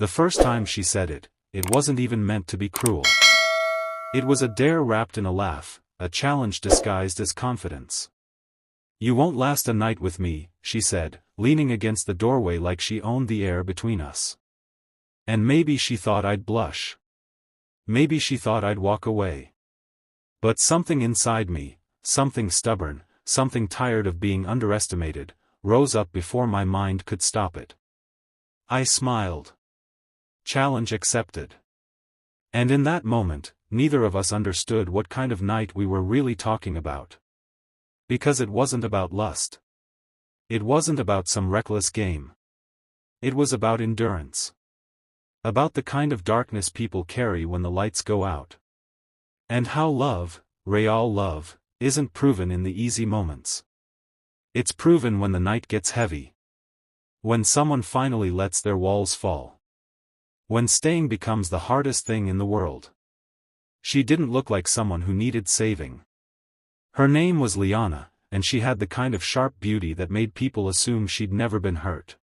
The first time she said it, it wasn't even meant to be cruel. It was a dare wrapped in a laugh, a challenge disguised as confidence. "You won't last a night with me," she said, leaning against the doorway like she owned the air between us. And maybe she thought I'd blush. Maybe she thought I'd walk away. But something inside me, something stubborn, something tired of being underestimated, rose up before my mind could stop it. I smiled. Challenge accepted. And in that moment, neither of us understood what kind of night we were really talking about. Because it wasn't about lust. It wasn't about some reckless game. It was about endurance. About the kind of darkness people carry when the lights go out. And how love, real love, isn't proven in the easy moments. It's proven when the night gets heavy. When someone finally lets their walls fall. When staying becomes the hardest thing in the world. She didn't look like someone who needed saving. Her name was Liana, and she had the kind of sharp beauty that made people assume she'd never been hurt.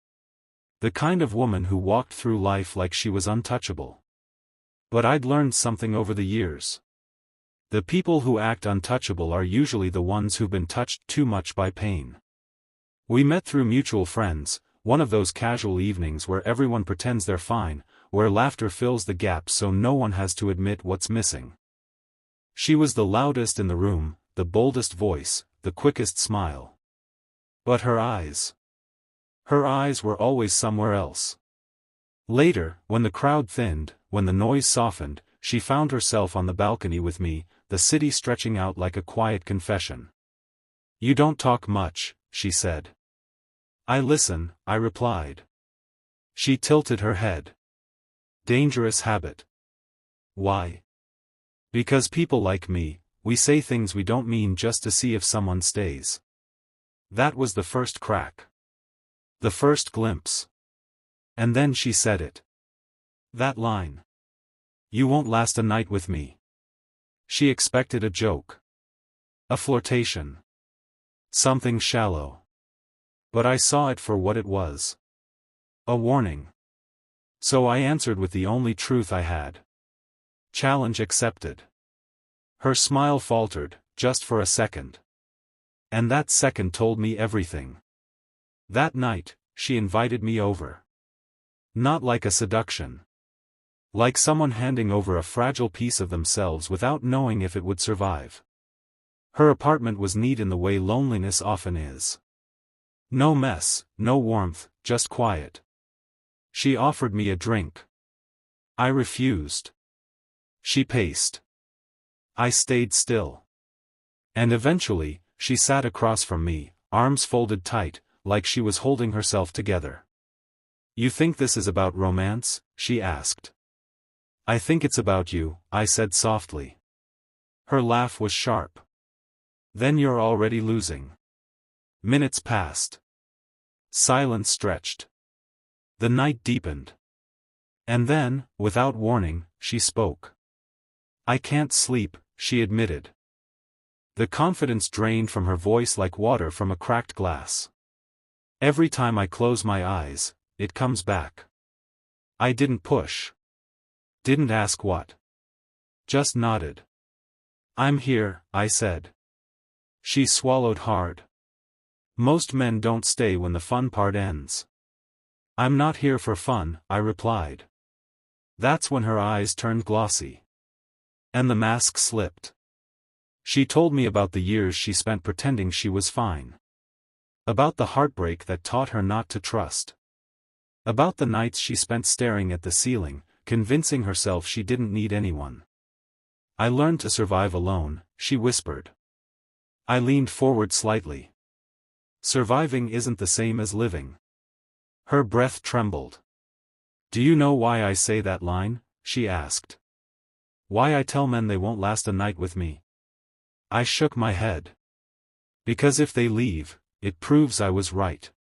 The kind of woman who walked through life like she was untouchable. But I'd learned something over the years. The people who act untouchable are usually the ones who've been touched too much by pain. We met through mutual friends, one of those casual evenings where everyone pretends they're fine, where laughter fills the gaps so no one has to admit what's missing. She was the loudest in the room, the boldest voice, the quickest smile. But her eyes were always somewhere else. Later, when the crowd thinned, when the noise softened, she found herself on the balcony with me, the city stretching out like a quiet confession. "You don't talk much," she said. "I listen," I replied. She tilted her head. "Dangerous habit." "Why?" "Because people like me, we say things we don't mean just to see if someone stays." That was the first crack. The first glimpse. And then she said it. That line. "You won't last a night with me." She expected a joke. A flirtation. Something shallow. But I saw it for what it was. A warning. So I answered with the only truth I had. Challenge accepted. Her smile faltered, just for a second. And that second told me everything. That night, she invited me over. Not like a seduction. Like someone handing over a fragile piece of themselves without knowing if it would survive. Her apartment was neat in the way loneliness often is. No mess, no warmth, just quiet. She offered me a drink. I refused. She paced. I stayed still. And eventually, she sat across from me, arms folded tight, like she was holding herself together. "You think this is about romance?" she asked. "I think it's about you," I said softly. Her laugh was sharp. "Then you're already losing." Minutes passed. Silence stretched. The night deepened. And then, without warning, she spoke. "I can't sleep," she admitted. The confidence drained from her voice like water from a cracked glass. "Every time I close my eyes, it comes back." I didn't push. Didn't ask what. Just nodded. "I'm here," I said. She swallowed hard. "Most men don't stay when the fun part ends." "I'm not here for fun," I replied. That's when her eyes turned glossy. And the mask slipped. She told me about the years she spent pretending she was fine. About the heartbreak that taught her not to trust. About the nights she spent staring at the ceiling, convincing herself she didn't need anyone. "I learned to survive alone," she whispered. I leaned forward slightly. "Surviving isn't the same as living." Her breath trembled. "Do you know why I say that line?" she asked. "Why I tell men they won't last a night with me?" I shook my head. "Because if they leave, it proves I was right.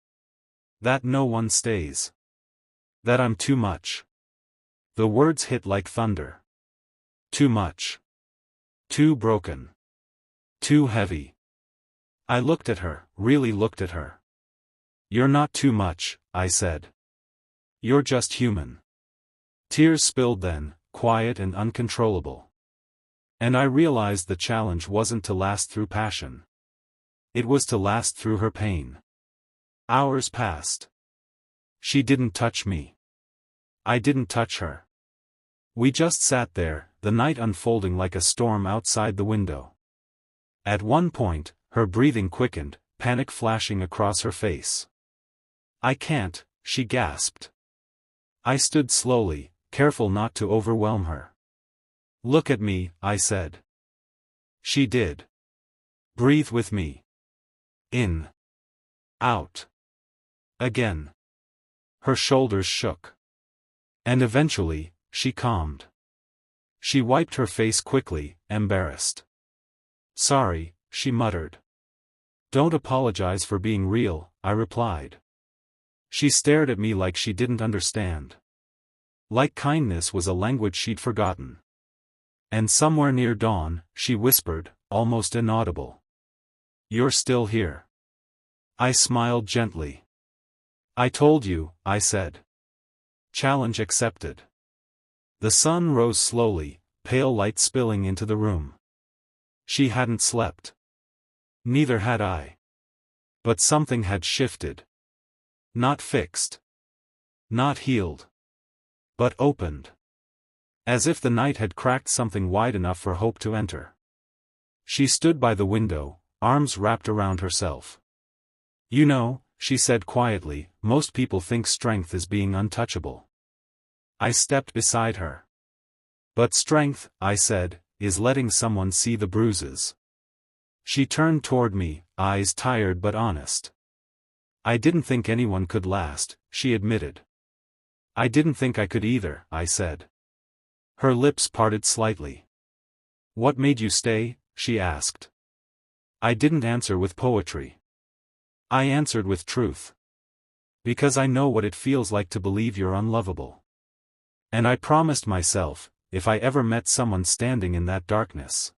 That no one stays. That I'm too much." The words hit like thunder. Too much. Too broken. Too heavy. I looked at her, really looked at her. "You're not too much," I said. "You're just human." Tears spilled then, quiet and uncontrollable. And I realized the challenge wasn't to last through passion. It was to last through her pain. Hours passed. She didn't touch me. I didn't touch her. We just sat there, the night unfolding like a storm outside the window. At one point, her breathing quickened, panic flashing across her face. "I can't," she gasped. I stood slowly, careful not to overwhelm her. "Look at me," I said. She did. "Breathe with me. In. Out. Again." Her shoulders shook. And eventually, she calmed. She wiped her face quickly, embarrassed. "Sorry," she muttered. "Don't apologize for being real," I replied. She stared at me like she didn't understand. Like kindness was a language she'd forgotten. And somewhere near dawn, she whispered, almost inaudible. "You're still here." I smiled gently. "I told you," I said. Challenge accepted. The sun rose slowly, pale light spilling into the room. She hadn't slept. Neither had I. But something had shifted. Not fixed. Not healed. But opened. As if the night had cracked something wide enough for hope to enter. She stood by the window, arms wrapped around herself. "You know," she said quietly, "most people think strength is being untouchable." I stepped beside her. "But strength," I said, "is letting someone see the bruises." She turned toward me, eyes tired but honest. "I didn't think anyone could last," she admitted. "I didn't think I could either," I said. Her lips parted slightly. "What made you stay?" she asked. I didn't answer with poetry. I answered with truth. Because I know what it feels like to believe you're unlovable. And I promised myself, if I ever met someone standing in that darkness,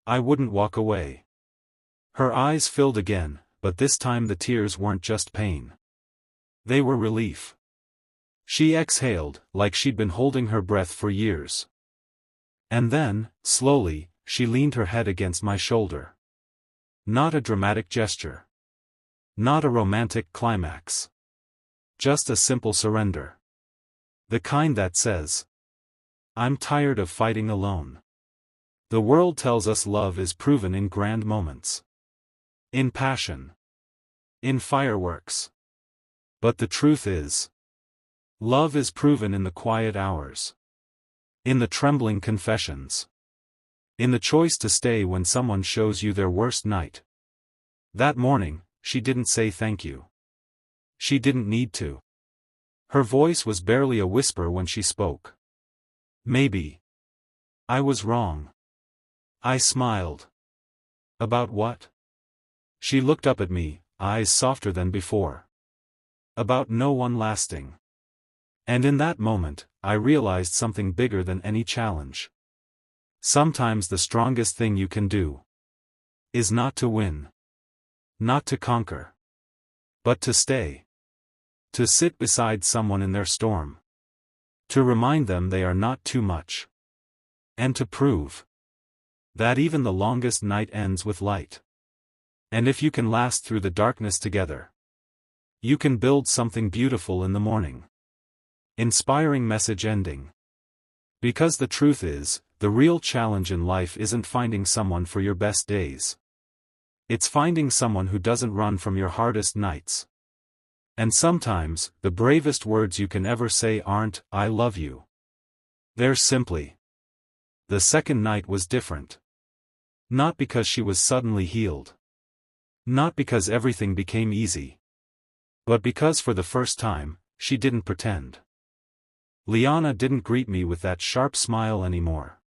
I wouldn't walk away. Her eyes filled again, but this time the tears weren't just pain. They were relief. She exhaled, like she'd been holding her breath for years. And then, slowly, she leaned her head against my shoulder. Not a dramatic gesture. Not a romantic climax. Just a simple surrender. The kind that says, "I'm tired of fighting alone." The world tells us love is proven in grand moments. In passion. In fireworks. But the truth is, love is proven in the quiet hours. In the trembling confessions. In the choice to stay when someone shows you their worst night. That morning, she didn't say thank you. She didn't need to. Her voice was barely a whisper when she spoke. "Maybe I was wrong." I smiled. "About what?" She looked up at me, eyes softer than before. "About no one lasting." And in that moment, I realized something bigger than any challenge. Sometimes the strongest thing you can do is not to win. Not to conquer. But to stay. To sit beside someone in their storm. To remind them they are not too much. And to prove that even the longest night ends with light. And if you can last through the darkness together, you can build something beautiful in the morning. Inspiring message ending. Because the truth is, the real challenge in life isn't finding someone for your best days. It's finding someone who doesn't run from your hardest nights. And sometimes, the bravest words you can ever say aren't, "I love you." They're simply, "The second night was different." Not because she was suddenly healed. Not because everything became easy. But because for the first time, she didn't pretend. Liana didn't greet me with that sharp smile anymore.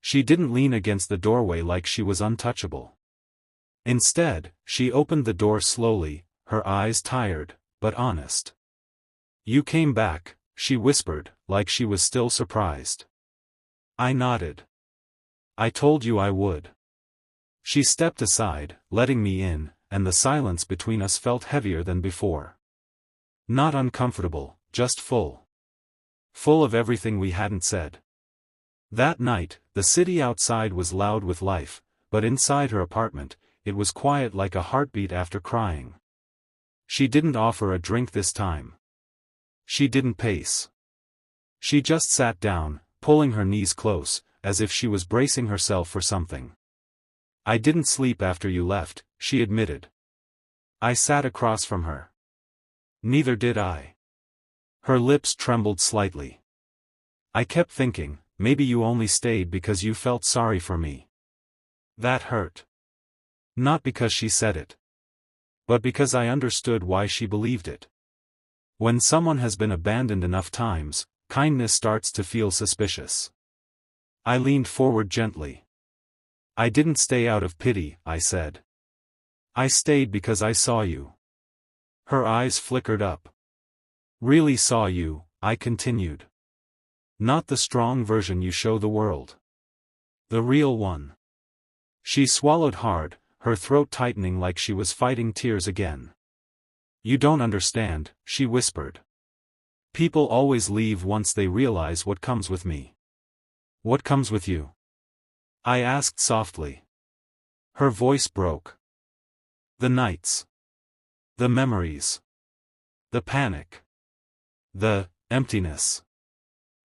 She didn't lean against the doorway like she was untouchable. Instead, she opened the door slowly, her eyes tired, but honest. "You came back," she whispered, like she was still surprised. I nodded. "I told you I would." She stepped aside, letting me in, and the silence between us felt heavier than before. Not uncomfortable, just full. full of everything we hadn't said. That night, the city outside was loud with life, but inside her apartment, it was quiet like a heartbeat after crying. She didn't offer a drink this time. She didn't pace. She just sat down, pulling her knees close, as if she was bracing herself for something. I didn't sleep after you left, she admitted. I sat across from her. Neither did I. Her lips trembled slightly. I kept thinking, maybe you only stayed because you felt sorry for me. That hurt. Not because she said it, but because I understood why she believed it. When someone has been abandoned enough times, kindness starts to feel suspicious. I leaned forward gently. I didn't stay out of pity, I said. I stayed because I saw you. Her eyes flickered up. Really saw you, I continued. Not the strong version you show the world. The real one. She swallowed hard, her throat tightening like she was fighting tears again. You don't understand, she whispered. People always leave once they realize what comes with me. What comes with you? I asked softly. Her voice broke. The nights. The memories. The panic. The emptiness.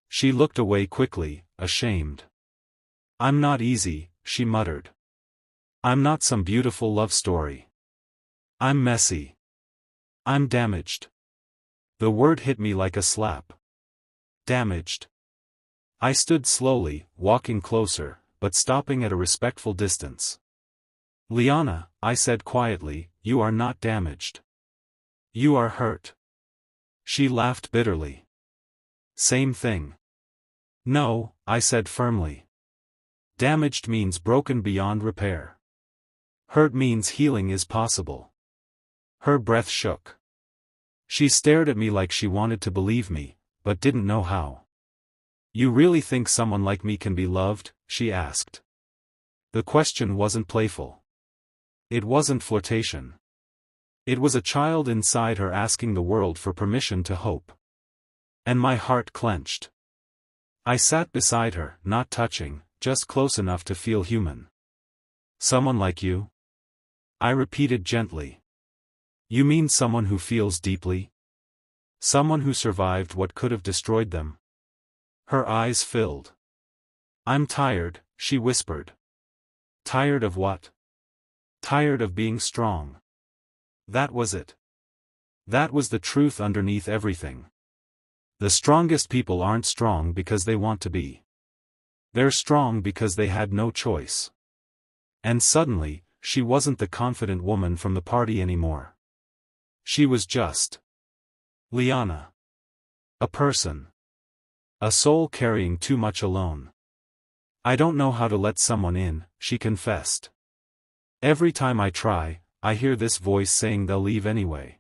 She looked away quickly, ashamed. I'm not easy, she muttered. I'm not some beautiful love story. I'm messy. I'm damaged. The word hit me like a slap. Damaged. I stood slowly, walking closer, but stopping at a respectful distance. Liana, I said quietly, you are not damaged. You are hurt. She laughed bitterly. Same thing. No, I said firmly. Damaged means broken beyond repair. Hurt means healing is possible. Her breath shook. She stared at me like she wanted to believe me, but didn't know how. You really think someone like me can be loved? She asked. The question wasn't playful. It wasn't flirtation. It was a child inside her asking the world for permission to hope. And my heart clenched. I sat beside her, not touching, just close enough to feel human. Someone like you? I repeated gently. You mean someone who feels deeply? Someone who survived what could have destroyed them? Her eyes filled. I'm tired, she whispered. Tired of what? Tired of being strong. That was it. That was the truth underneath everything. The strongest people aren't strong because they want to be. They're strong because they had no choice. And suddenly, she wasn't the confident woman from the party anymore. She was just Liana. A person. A soul carrying too much alone. I don't know how to let someone in, she confessed. Every time I try, I hear this voice saying they'll leave anyway.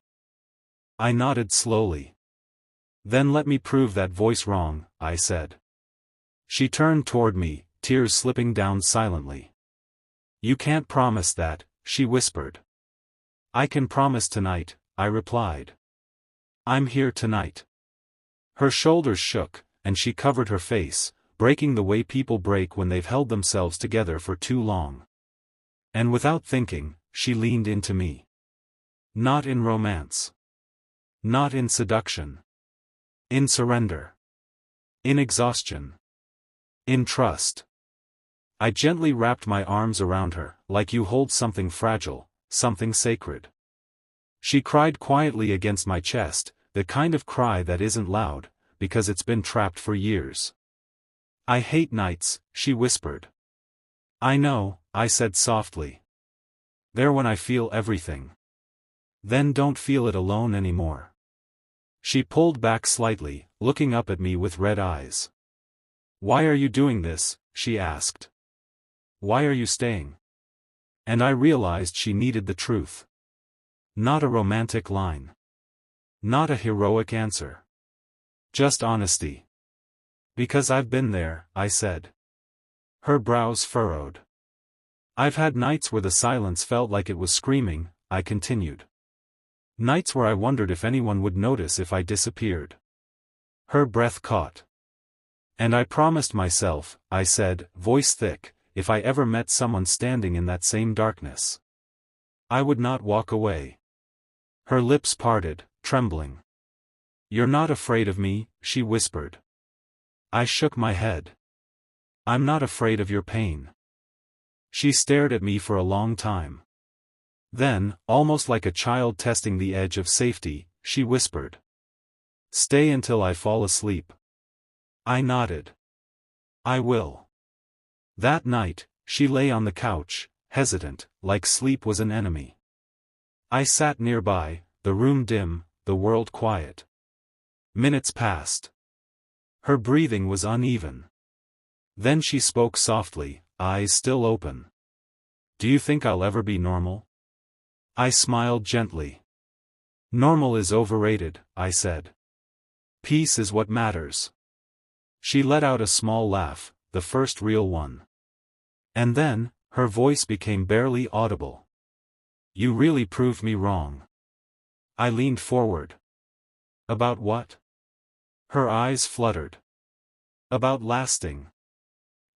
I nodded slowly. Then let me prove that voice wrong, I said. She turned toward me, tears slipping down silently. You can't promise that, she whispered. I can promise tonight, I replied. I'm here tonight. Her shoulders shook, and she covered her face, breaking the way people break when they've held themselves together for too long. And without thinking, she leaned into me. Not in romance. Not in seduction. In surrender. In exhaustion. In trust. I gently wrapped my arms around her, like you hold something fragile, something sacred. She cried quietly against my chest, the kind of cry that isn't loud, because it's been trapped for years. I hate nights, she whispered. I know, I said softly. They're when I feel everything. Then don't feel it alone anymore. She pulled back slightly, looking up at me with red eyes. Why are you doing this? She asked. Why are you staying? And I realized she needed the truth. Not a romantic line. Not a heroic answer. Just honesty. Because I've been there, I said. Her brows furrowed. I've had nights where the silence felt like it was screaming, I continued. Nights where I wondered if anyone would notice if I disappeared. Her breath caught. And I promised myself, I said, voice thick, if I ever met someone standing in that same darkness, I would not walk away. Her lips parted, trembling. You're not afraid of me, she whispered. I shook my head. I'm not afraid of your pain. She stared at me for a long time. Then, almost like a child testing the edge of safety, she whispered. Stay until I fall asleep. I nodded. I will. That night, she lay on the couch, hesitant, like sleep was an enemy. I sat nearby, the room dim, the world quiet. Minutes passed. Her breathing was uneven. Then she spoke softly, eyes still open. Do you think I'll ever be normal? I smiled gently. Normal is overrated, I said. Peace is what matters. She let out a small laugh, the first real one. And then, her voice became barely audible. You really proved me wrong. I leaned forward. About what? Her eyes fluttered. About lasting.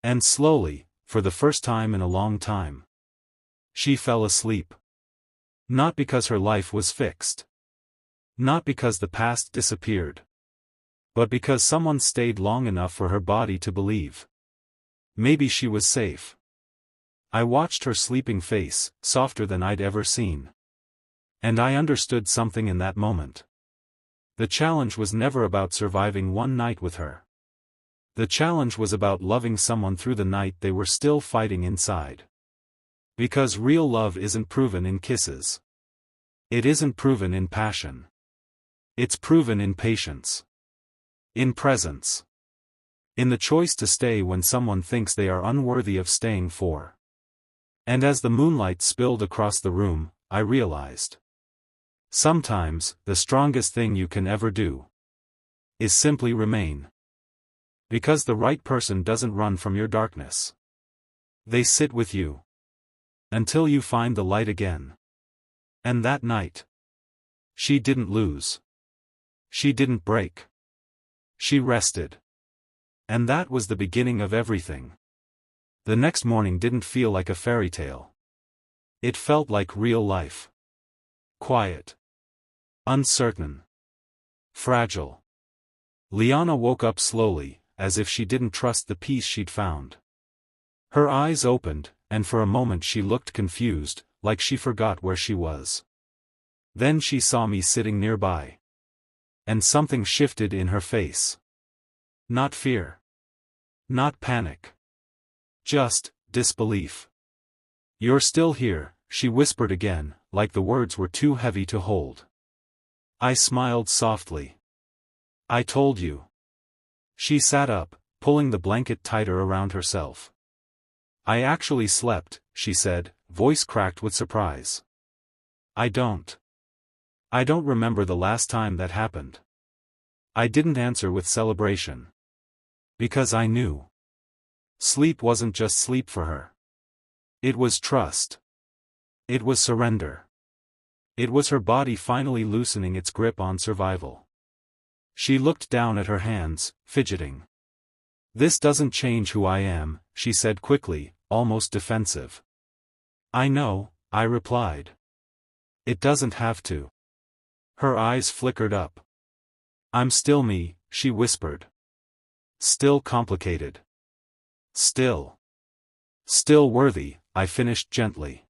And slowly, for the first time in a long time, she fell asleep. Not because her life was fixed. Not because the past disappeared. But because someone stayed long enough for her body to believe. Maybe she was safe. I watched her sleeping face, softer than I'd ever seen. And I understood something in that moment. The challenge was never about surviving one night with her. The challenge was about loving someone through the night they were still fighting inside. Because real love isn't proven in kisses. It isn't proven in passion. It's proven in patience. In presence. In the choice to stay when someone thinks they are unworthy of staying for. And as the moonlight spilled across the room, I realized. Sometimes, the strongest thing you can ever do is simply remain. Because the right person doesn't run from your darkness. They sit with you. Until you find the light again. And that night. She didn't lose. She didn't break. She rested. And that was the beginning of everything. The next morning didn't feel like a fairy tale. It felt like real life. Quiet. Uncertain. Fragile. Liana woke up slowly, as if she didn't trust the peace she'd found. Her eyes opened, and for a moment she looked confused, like she forgot where she was. Then she saw me sitting nearby. And something shifted in her face. Not fear. Not panic. Just disbelief. You're still here, she whispered again, like the words were too heavy to hold. I smiled softly. I told you. She sat up, pulling the blanket tighter around herself. I actually slept, she said, voice cracked with surprise. I don't remember the last time that happened. I didn't answer with celebration. Because I knew. Sleep wasn't just sleep for her. It was trust. It was surrender. It was her body finally loosening its grip on survival. She looked down at her hands, fidgeting. This doesn't change who I am, she said quickly, almost defensive. I know, I replied. It doesn't have to. Her eyes flickered up. I'm still me, she whispered. Still complicated. Still worthy, I finished gently.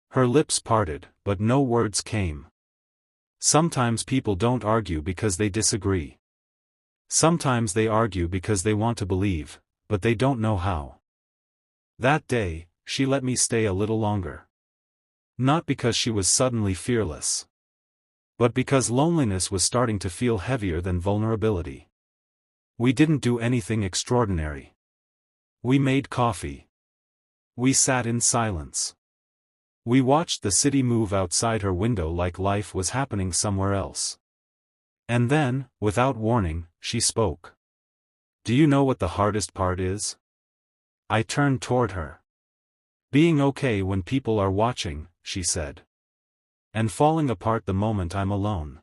Her lips parted, but no words came. Sometimes people don't argue because they disagree. Sometimes they argue because they want to believe, but they don't know how. That day, she let me stay a little longer. Not because she was suddenly fearless. But because loneliness was starting to feel heavier than vulnerability. We didn't do anything extraordinary. We made coffee. We sat in silence. We watched the city move outside her window like life was happening somewhere else. And then, without warning, she spoke. Do you know what the hardest part is? I turned toward her. Being okay when people are watching, she said. And falling apart the moment I'm alone.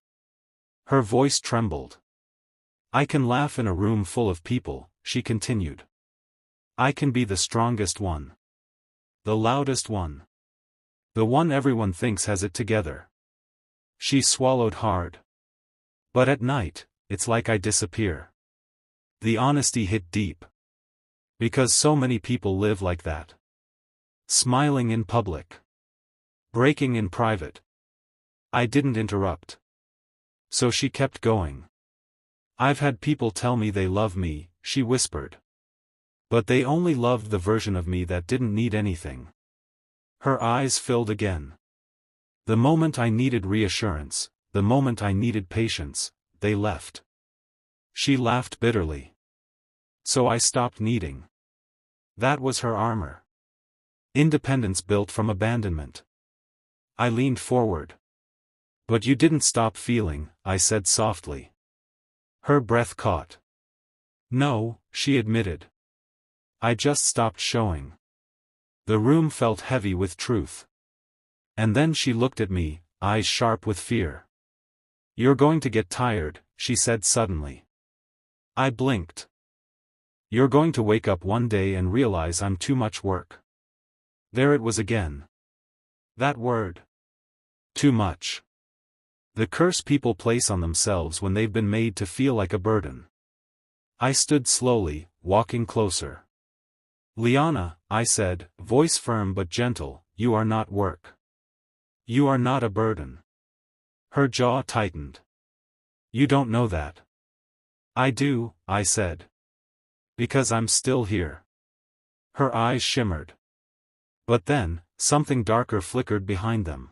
Her voice trembled. I can laugh in a room full of people, she continued. I can be the strongest one. The loudest one. The one everyone thinks has it together. She swallowed hard. But at night, it's like I disappear. The honesty hit deep. Because so many people live like that. Smiling in public. Breaking in private. I didn't interrupt. So she kept going. I've had people tell me they love me, she whispered. But they only loved the version of me that didn't need anything. Her eyes filled again. The moment I needed reassurance, the moment I needed patience, they left. She laughed bitterly. So I stopped needing. That was her armor. Independence built from abandonment. I leaned forward. But you didn't stop feeling, I said softly. Her breath caught. No, she admitted. I just stopped showing. The room felt heavy with truth. And then she looked at me, eyes sharp with fear. You're going to get tired, she said suddenly. I blinked. You're going to wake up one day and realize I'm too much work. There it was again. That word. Too much. The curse people place on themselves when they've been made to feel like a burden. I stood slowly, walking closer. Liana, I said, voice firm but gentle, you are not work. You are not a burden. Her jaw tightened. You don't know that. I do, I said. Because I'm still here. Her eyes shimmered. But then, something darker flickered behind them.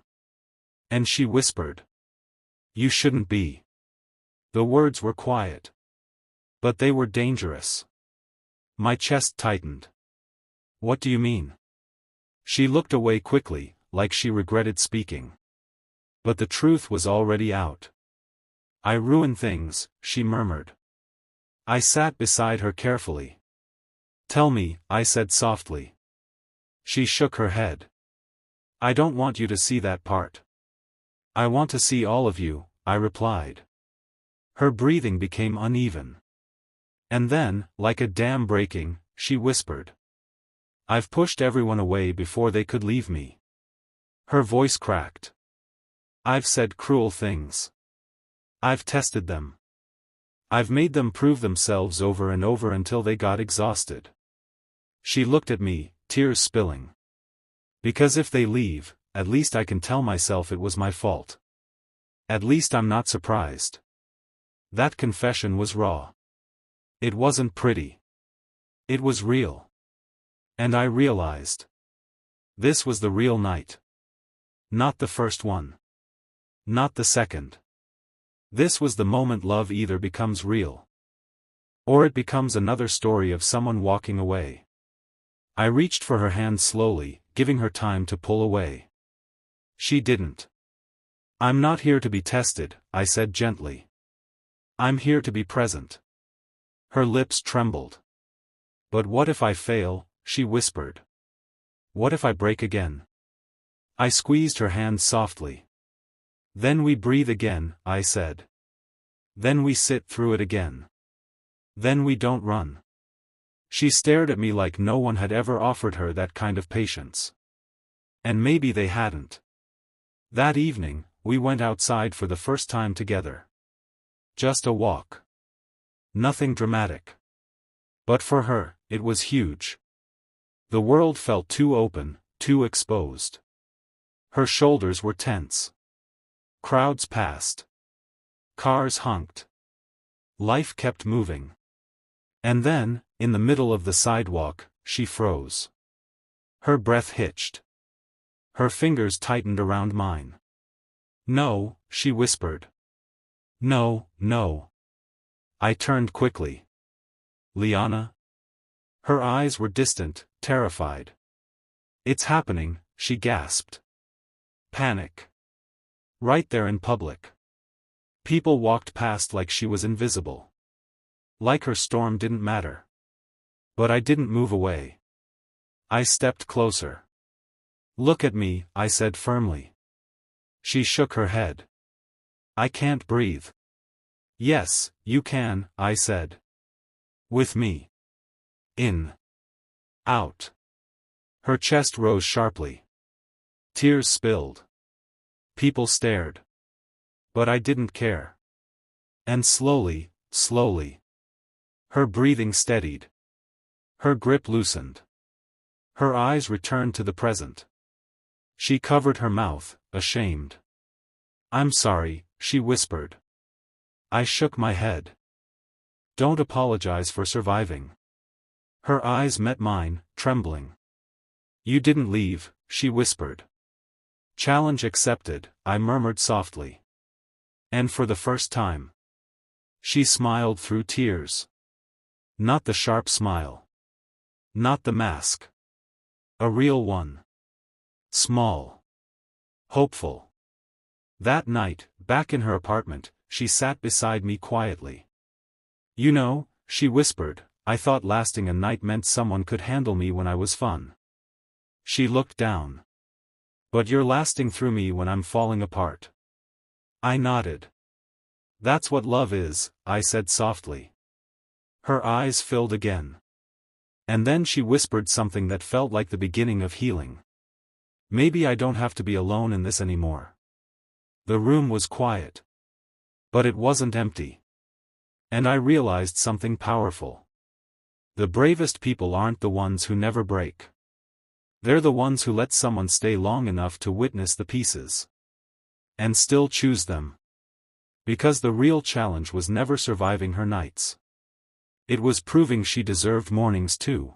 And she whispered. You shouldn't be. The words were quiet. But they were dangerous. My chest tightened. What do you mean? She looked away quickly, like she regretted speaking. But the truth was already out. I ruin things, she murmured. I sat beside her carefully. Tell me, I said softly. She shook her head. I don't want you to see that part. I want to see all of you, I replied. Her breathing became uneven. And then, like a dam breaking, she whispered. I've pushed everyone away before they could leave me. Her voice cracked. I've said cruel things. I've tested them. I've made them prove themselves over and over until they got exhausted. She looked at me, tears spilling. Because if they leave, at least I can tell myself it was my fault. At least I'm not surprised. That confession was raw. It wasn't pretty. It was real. And I realized. This was the real night. Not the first one. Not the second. This was the moment love either becomes real. Or it becomes another story of someone walking away. I reached for her hand slowly, giving her time to pull away. She didn't. I'm not here to be tested, I said gently. I'm here to be present. Her lips trembled. But what if I fail, she whispered. What if I break again? I squeezed her hand softly. Then we breathe again, I said. Then we sit through it again. Then we don't run. She stared at me like no one had ever offered her that kind of patience. And maybe they hadn't. That evening, we went outside for the first time together. Just a walk. Nothing dramatic. But for her, it was huge. The world felt too open, too exposed. Her shoulders were tense. Crowds passed. Cars honked. Life kept moving. And then, in the middle of the sidewalk, she froze. Her breath hitched. Her fingers tightened around mine. No, she whispered. No, no. I turned quickly. Liana? Her eyes were distant, terrified. It's happening, she gasped. Panic. Right there in public. People walked past like she was invisible. Like her storm didn't matter. But I didn't move away. I stepped closer. Look at me, I said firmly. She shook her head. I can't breathe. Yes, you can, I said. With me. In. Out. Her chest rose sharply. Tears spilled. People stared. But I didn't care. And slowly, slowly. Her breathing steadied. Her grip loosened. Her eyes returned to the present. She covered her mouth, ashamed. I'm sorry, she whispered. I shook my head. Don't apologize for surviving. Her eyes met mine, trembling. You didn't leave, she whispered. Challenge accepted, I murmured softly. And for the first time. She smiled through tears. Not the sharp smile. Not the mask. A real one. Small. Hopeful. That night, back in her apartment, she sat beside me quietly. You know, she whispered, I thought lasting a night meant someone could handle me when I was fun. She looked down. But you're lasting through me when I'm falling apart. I nodded. That's what love is, I said softly. Her eyes filled again. And then she whispered something that felt like the beginning of healing. Maybe I don't have to be alone in this anymore. The room was quiet. But it wasn't empty. And I realized something powerful. The bravest people aren't the ones who never break. They're the ones who let someone stay long enough to witness the pieces. And still choose them. Because the real challenge was never surviving her nights. It was proving she deserved mornings too.